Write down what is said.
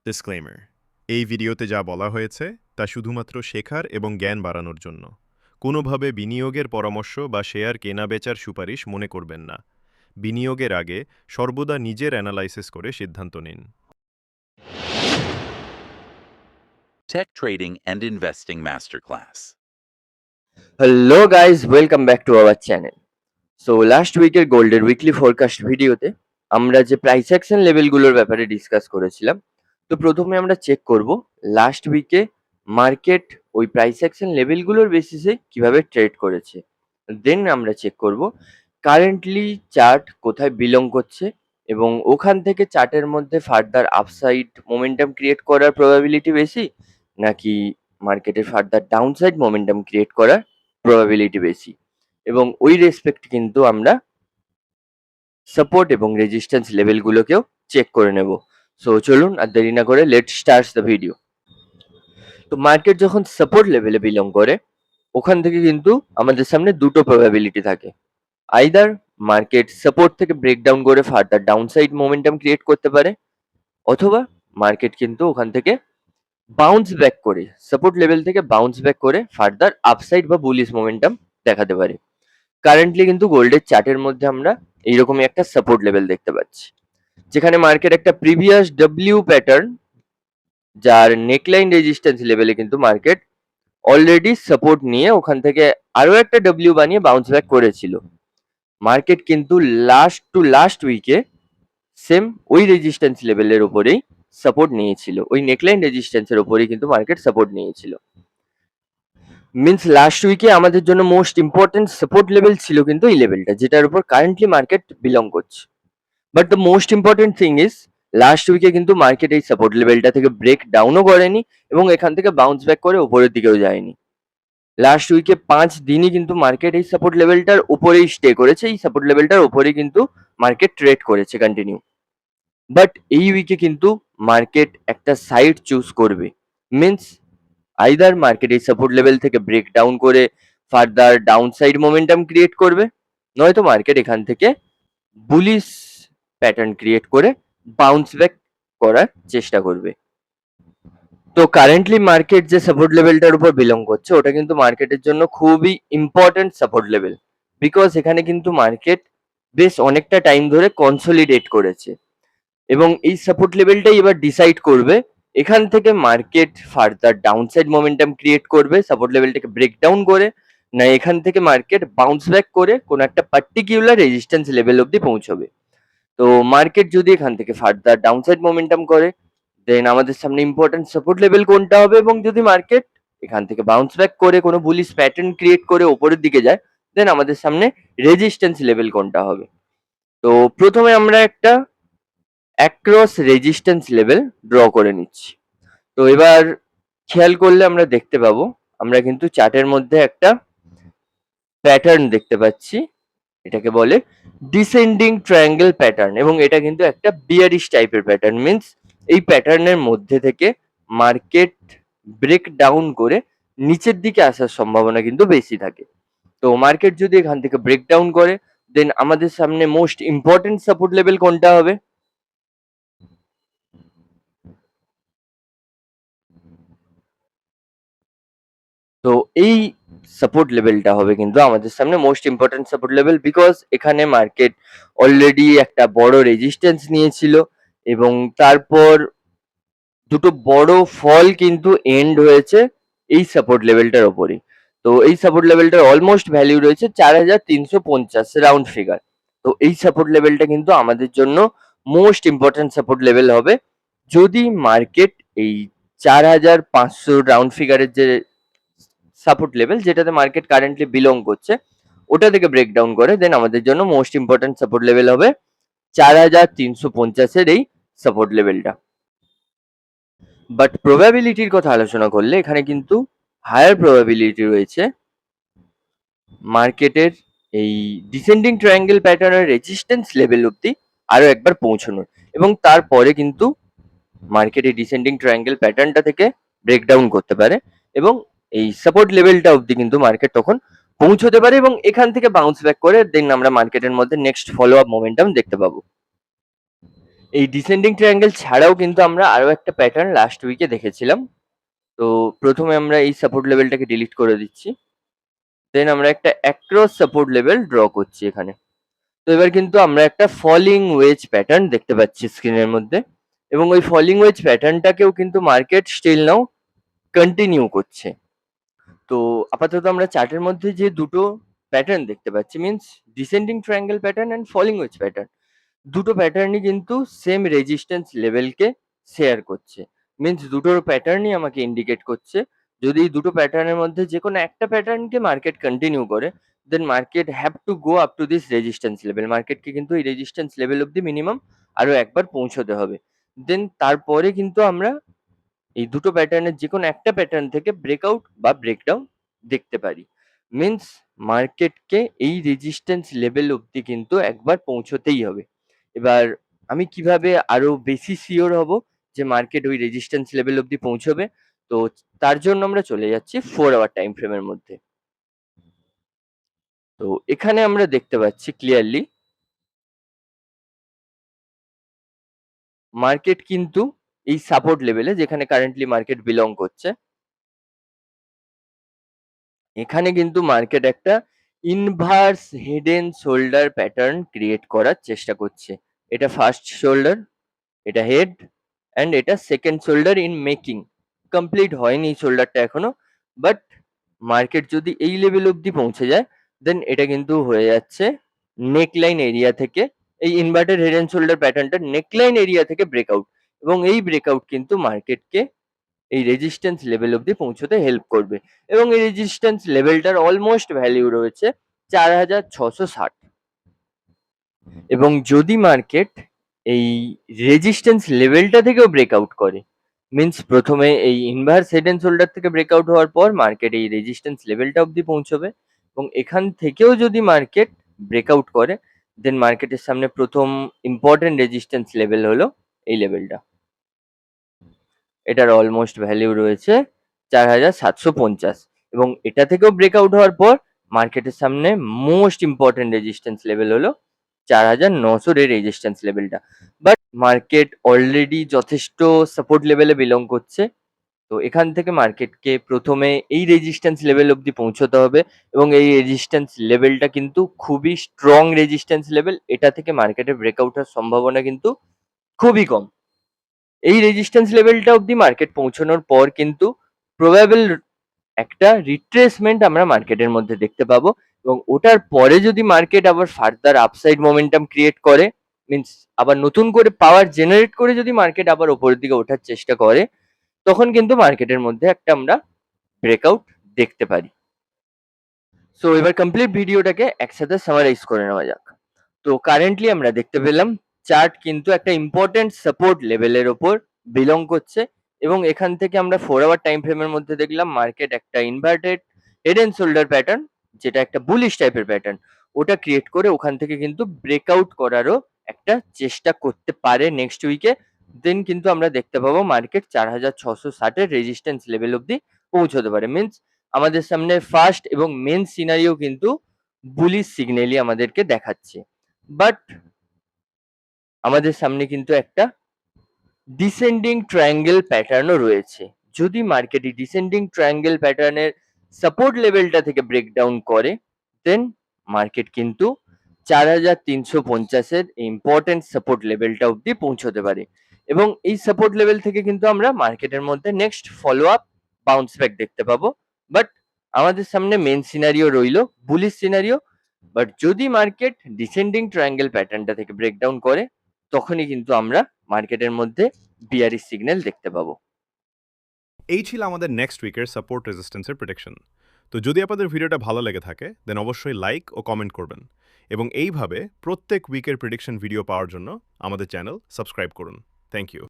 Disclaimer, এই ভিডিওতে যা বলা হয়েছে তা শুধুমাত্র শেখার এবং জ্ঞান বাড়ানোর জন্য। কোনোভাবে বিনিয়োগের পরামর্শ বা শেয়ার কেনা-বেচার সুপারিশ মনে করবেন না। বিনিয়োগের আগে সর্বদা নিজের অ্যানালাইসিস করে সিদ্ধান্ত নিন। Tech Trading and Investing Masterclass. Hello guys, welcome back to our channel. So last week গোল্ডের উইকলি ফরকাস্ট ভিডিওতে আমরা যে প্রাইস অ্যাকশন লেভেলগুলোর ব্যাপারে ডিসকাস করেছিলাম। তো প্রথমে আমরা চেক করব লাস্ট উইকে মার্কেট ওই প্রাইস অ্যাকশন লেভেলগুলোর বেসিসে কিভাবে ট্রেড করেছে। দেন আমরা চেক করব কারেন্টলি চার্ট কোথায় বিলং করছে এবং ওখান থেকে চার্টের মধ্যে ফার্দার আপসাইড মোমেন্টাম ক্রিয়েট করার প্রবাবিলিটি বেশি নাকি মার্কেটের ফার্দার ডাউনসাইড মোমেন্টাম ক্রিয়েট করার প্রবাবিলিটি বেশি, এবং ওই রেসপেক্ট কিন্তু আমরা সাপোর্ট এবং রেজিস্ট্যান্স লেভেলগুলোকেও চেক করে নেব। সো চলুন আর দেরি না করে লেটস স্টার্ট দ্য ভিডিও। তো মার্কেট যখন সাপোর্ট লেভেলে বিলং করে ওখান থেকে কিন্তু আমাদের সামনে দুটো প্রবাবিলিটি থাকে। আইদার মার্কেট সাপোর্ট থেকে ব্রেকডাউন করে ফার্দার ডাউনসাইড মোমেন্টাম ক্রিয়েট করতে পারে, অথবা মার্কেট কিন্তু ওখান থেকে বাউন্স ব্যাক করে সাপোর্ট লেভেল থেকে বাউন্স ব্যাক করে ফার্দার আপসাইড বা বুলিশ মোমেন্টাম দেখাতে পারে। কারেন্টলি কিন্তু গোল্ডের চার্টের মধ্যে আমরা এইরকমই একটা সাপোর্ট লেভেল দেখতে পাচ্ছি, যেখানে মার্কেট একটা প্রিভিয়াস ডব্লিউ প্যাটার্ন যার নেকলাইন রেজিস্ট্যান্স লেভেলে কিন্তু মার্কেট অলরেডি সাপোর্ট নিয়ে ওখান থেকে আরো একটা ডব্লিউ বানিয়ে বাউন্স ব্যাক করেছিল। মার্কেট কিন্তু লাস্ট উইকে সেম ওই রেজিস্ট্যান্স লেভেলের উপরেই সাপোর্ট নিয়েছিল, ওই নেকলাইন রেজিস্ট্যান্সের উপরেই কিন্তু মার্কেট সাপোর্ট নিয়েছিল। মিনস লাস্ট উইকে আমাদের জন্য মোস্ট ইম্পর্টেন্ট সাপোর্ট লেভেল ছিল কিন্তু এই লেভেলটা, যেটার উপর কারেন্টলি মার্কেট বিলং করছে। But the most important thing is last উইকে কিন্তু মার্কেট এই সাপোর্ট লেভেলটা থেকে ব্রেক ডাউনও করেনি এবং এখান থেকে বাউন্স ব্যাক করে উপরের দিকেও যায়নি। লাস্ট উইকে 5 দিনই কিন্তু মার্কেট এই সাপোর্ট লেভেলটার উপরেই স্টে করেছে, এই সাপোর্ট লেভেলটার উপরেই কিন্তু মার্কেট ট্রেড করেছে কন্টিনিউ। বাট এই উইকে কিন্তু মার্কেট একটা সাইড চুজ করবে, মিনস আইদার মার্কেট এই সাপোর্ট লেভেল থেকে ব্রেক ডাউন করে ফার্দার ডাউনসাইড মোমেন্টাম ক্রিয়েট করবে, নয়তো মার্কেট এখান থেকে বুলিশ প্যাটার্ন ক্রিয়েট করে বাউন্স ব্যাক করার চেষ্টা করবে। তো কারেন্টলি মার্কেট যে সাপোর্ট লেভেলটার উপর বিলং করছে ওটা কিন্তু মার্কেটের জন্য খুবই ইম্পর্টেন্ট সাপোর্ট লেভেল, বিকজ এখানে কিন্তু মার্কেট বেশ অনেকটা টাইম ধরে কনসলিডেট করেছে এবং এই সাপোর্ট লেভেলটাই এবার ডিসাইড করবে এখান থেকে market further downside momentum create করবে সাপোর্ট লেভেলটাকে ব্রেকডাউন করে, না এখান থেকে মার্কেট বাউন্স ব্যাক করে কোনো একটা পার্টিকুলার রেজিস্ট্যান্স লেভেল অব্দি পৌঁছবে। তো মার্কেট যদি এখান থেকে ফার্দার ডাউনসাইড মোমেন্টাম করে দেন আমাদের সামনে ইম্পর্টেন্ট সাপোর্ট লেভেল কোনটা হবে, এবং যদি মার্কেট এখান থেকে বাউন্স ব্যাক করে কোনো বুলিশ প্যাটার্ন ক্রিয়েট করে ওপরের দিকে যায় দেন আমাদের সামনে রেজিস্ট্যান্স লেভেল কোনটা হবে। তো প্রথমে আমরা একটা অ্যাক্রস রেজিস্ট্যান্স লেভেল ড্র করে নিচ্ছি। তো এবার খেয়াল করলে আমরা দেখতে পাবো আমরা কিন্তু চার্টের মধ্যে একটা প্যাটার্ন দেখতে পাচ্ছি, এটাকে বলে ডিসেন্ডিং ট্রায়াঙ্গেল প্যাটার্ন, এবং এটা কিন্তু একটা বিয়ারিশ টাইপের প্যাটার্ন। মিন্স এই প্যাটার্নের মধ্যে থেকে মার্কেট ব্রেক ডাউন করে নিচের দিকে আসার সম্ভাবনা কিন্তু বেশি থাকে। তো মার্কেট যদি এখান থেকে ব্রেক ডাউন করে দেন আমাদের সামনে মোস্ট ইম্পর্টেন্ট সাপোর্ট লেভেল কোনটা হবে? তো এই সাপোর্ট লেভেলটা হবে কিন্তু আমাদের সামনে most important support level, because এখানে মার্কেট অলরেডি একটা বড় রেজিস্ট্যান্স নিয়েছিল এবং তারপর দুটো বড় ফল কিন্তু এন্ড হয়েছে এই সাপোর্ট লেভেলটার ওপরেই। তো এই সাপোর্ট লেভেলটার অলমোস্ট ভ্যালু রয়েছে 4350 রাউন্ড ফিগার। তো এই সাপোর্ট লেভেলটা কিন্তু আমাদের জন্য মোস্ট ইম্পর্টেন্ট সাপোর্ট লেভেল হবে। যদি মার্কেট এই 4500 রাউন্ড ফিগারের যে সাপোর্ট লেভেল যেটাতে মার্কেট কারেন্টলি বিলং করছে ওটা থেকে ব্রেকডাউন করে দেন আমাদের জন্য মোস্ট ইম্পর্টেন্ট সাপোর্ট লেভেল হবে 4350 এর এই সাপোর্ট লেভেলটা। বাট প্রবাবিলিটির কথা আলোচনা করলে এখানে কিন্তু হায়ার প্রবাবিলিটি রয়েছে মার্কেটের এই ডিসেন্ডিং ট্রায়াঙ্গেল প্যাটার্নের রেজিস্ট্যান্স লেভেল অব্দি আরো একবার পৌঁছানোর, এবং তারপরে কিন্তু মার্কেট এই ডিসেন্ডিং ট্রায়াঙ্গেল প্যাটার্নটা থেকে ব্রেকডাউন করতে পারে এবং এই সাপোর্ট লেভেলটা অব্দি কিন্তু মার্কেট তখন পৌঁছতে পারে এবং এখান থেকে বাউন্স ব্যাক করে দেন আমরা মার্কেটের মধ্যে নেক্সট ফলো আপ মোমেন্টাম দেখতে পাবো। এই ডিসেন্ডিং ট্রায়াঙ্গেল ছাড়াও কিন্তু আমরা আরো একটা প্যাটার্ন লাস্ট উইকে দেখেছিলাম। তো প্রথমে আমরা এই সাপোর্ট লেভেলটাকে ডিলিট করে দিচ্ছি। দেন আমরা একটা অ্যাক্রস সাপোর্ট লেভেল ড্র করছি এখানে। তো এবার কিন্তু আমরা একটা ফলিং ওয়েজ প্যাটার্ন দেখতে পাচ্ছি স্ক্রিনের মধ্যে, এবং ওই ফলিং ওয়েজ প্যাটার্নটাকেও কিন্তু মার্কেট স্টিল নাও কন্টিনিউ করছে। তো আপাতত আমরা চার্টের মধ্যে যে দুটো প্যাটার্ন দেখতে পাচ্ছি, means descending triangle pattern and falling wedge pattern, দুটো প্যাটার্নই কিন্তু সেম রেজিস্ট্যান্স লেভেলকে শেয়ার করছে। মিন্স দুটোর প্যাটার্নই আমাকে ইন্ডিকেট করছে যদি এই দুটো প্যাটার্নের মধ্যে যে কোনো একটা প্যাটার্নকে মার্কেট কন্টিনিউ করে, then market have to go up to this resistance level. মার্কেটকে কিন্তু এই রেজিস্ট্যান্স লেভেল অব্দি মিনিমাম আরো একবার পৌঁছতে হবে। দেন তারপরে কিন্তু আমরা এই দুটো প্যাটার্নের যে কোনো একটা প্যাটার্ন থেকে ব্রেকআউট বা ব্রেকডাউন দেখতে পারি। মিন্স মার্কেটকে এই রেজিস্ট্যান্স লেভেল অব্দি কিন্তু একবার পৌঁছতেই হবে। এবার আমি কিভাবে আরো বেশি শিওর হব যে মার্কেট ওই রেজিস্ট্যান্স লেভেল অব্দি পৌঁছবে? তো তার জন্য আমরা চলে যাচ্ছি 4 আওয়ার টাইম ফ্রেমের মধ্যে। তো এখানে আমরা দেখতে পাচ্ছি ক্লিয়ারলি মার্কেট কিন্তু এই সাপোর্ট লেভেলে, যেখানে কারেন্টলি মার্কেট বিলং করছে, এখানে কিন্তু মার্কেট একটা inverse head and shoulder pattern create করার চেষ্টা করছে। এটা ফার্স্ট শোল্ডার, এটা হেড, অ্যান্ড এটা second shoulder in making. Complete হয়নি এই শোল্ডারটা এখনো, বাট মার্কেট যদি এই লেভেল অব্দি পৌঁছে যায়, দেন এটা কিন্তু হয়ে যাচ্ছে নেকলাইন এরিয়া থেকে, এই ইনভার্টেড হেড এন্ড শোল্ডার প্যাটার্নটা নেকলাইন এরিয়া থেকে ব্রেকআউট, এবং এই ব্রেকআউট কিন্তু মার্কেটকে এই রেজিস্ট্যান্স লেভেল অব্দি পৌঁছতে হেল্প করবে। এবং এই রেজিস্ট্যান্স লেভেলটার অলমোস্ট ভ্যালিউ রয়েছে 4660। এবং যদি মার্কেট এই রেজিস্ট্যান্স লেভেলটা থেকেও ব্রেকআউট করে, মিন্স প্রথমে এই ইনভার্স হেড এন্ড শোল্ডার থেকে ব্রেকআউট হওয়ার পর মার্কেট এই রেজিস্ট্যান্স লেভেলটা অব্দি পৌঁছবে, এবং এখান থেকেও যদি মার্কেট ব্রেকআউট করে, দেন মার্কেটের সামনে প্রথম ইম্পর্টেন্ট রেজিস্ট্যান্স লেভেল হলো এই লেভেলটা। এটার অলমোস্ট ভ্যালিউ রয়েছে 4750, এবং এটা থেকেও ব্রেকআউট হওয়ার পর মার্কেটের সামনে মোস্ট ইম্পর্টেন্ট রেজিস্ট্যান্স লেভেল হলো 4900 এর রেজিস্ট্যান্স লেভেলটা। বাট মার্কেট অলরেডি যথেষ্ট সাপোর্ট লেভেলে বিলং করছে। তো এখান থেকে মার্কেটকে প্রথমে এই রেজিস্ট্যান্স লেভেল অব্দি পৌঁছতে হবে, এবং এই রেজিস্ট্যান্স লেভেলটা কিন্তু খুবই স্ট্রং রেজিস্ট্যান্স লেভেল। এটা থেকে মার্কেটের ব্রেকআউট হওয়ার সম্ভাবনা কিন্তু খুবই কম। এই রেজিস্ট্যান্স লেভেলটা অব্দি মার্কেট পৌঁছানোর পর কিন্তু প্রবাবল একটা রিট্রেসমেন্ট আমরা মার্কেটের মধ্যে দেখতে পাবো, এবং ওটার পরে যদি মার্কেট আবার ফার্দার আপসাইড মোমেন্টাম ক্রিয়েট করে, মিন্স আবার নতুন করে পাওয়ার জেনারেট করে যদি মার্কেট আবার ওপরের দিকে ওঠার চেষ্টা করে, তখন কিন্তু মার্কেটের মধ্যে একটা আমরা ব্রেকআউট দেখতে পারি। সো এবার কমপ্লিট ভিডিওটাকে একসাথে সামারাইজ করে নেওয়া যাক। তো কারেন্টলি আমরা দেখতে পেলাম চার্ট কিন্তু একটা ইম্পর্টেন্ট সাপোর্ট লেভেলের ওপর বিলং করছে, এবং এখান থেকে আমরা 4 আওয়ার টাইম ফ্রেমের মধ্যে দেখলাম মার্কেট একটা inverted head and shoulder pattern, যেটা একটা বুলিশ টাইপের প্যাটার্ন, ওটা ক্রিয়েট করে ওখান থেকে কিন্তু ব্রেকআউট করারও একটা চেষ্টা করতে পারে নেক্সট উইকে। দেন কিন্তু আমরা দেখতে পাবো মার্কেট 4660 এর রেজিস্ট্যান্স লেভেল অব্দি পৌঁছতে পারে। মিন্স আমাদের সামনে ফার্স্ট এবং মেন সিনারিও কিন্তু বুলিশ সিগন্যালই আমাদেরকে দেখাচ্ছে। বাট আমাদের সামনে কিন্তু একটা ডিসেন্ডিং ট্রায়াঙ্গেল প্যাটার্নও রয়েছে। যদি মার্কেট এই ডিসেন্ডিং ট্রায়াঙ্গেল প্যাটার্নের সাপোর্ট লেভেলটা থেকে ব্রেকডাউন করে, দেন মার্কেট কিন্তু 4350 এর ইম্পর্টেন্ট সাপোর্ট লেভেলটা অব্দি পৌঁছতে পারে, এবং এই সাপোর্ট লেভেল থেকে কিন্তু আমরা মার্কেটের মধ্যে next follow up bounce back দেখতে পাবো। বাট আমাদের সামনে মেন সিনারিও রইলো বুলিশ সিনারিও। বাট যদি মার্কেট ডিসেন্ডিং ট্রায়াঙ্গেল প্যাটার্নটা থেকে ব্রেকডাউন করে, তখনই কিন্তু আমরা মার্কেটের মধ্যে বিয়ারিশ সিগন্যাল দেখতে পাবো। এই ছিল আমাদের নেক্সট উইকের সাপোর্ট রেজিস্ট্যান্সের প্রেডিকশন। তো যদি আপনাদের ভিডিওটা ভালো লেগে থাকে দেন অবশ্যই লাইক ও কমেন্ট করবেন, এবং এইভাবে প্রত্যেক উইকের প্রেডিকশন ভিডিও পাওয়ার জন্য আমাদের চ্যানেল সাবস্ক্রাইব করুন। Thank you.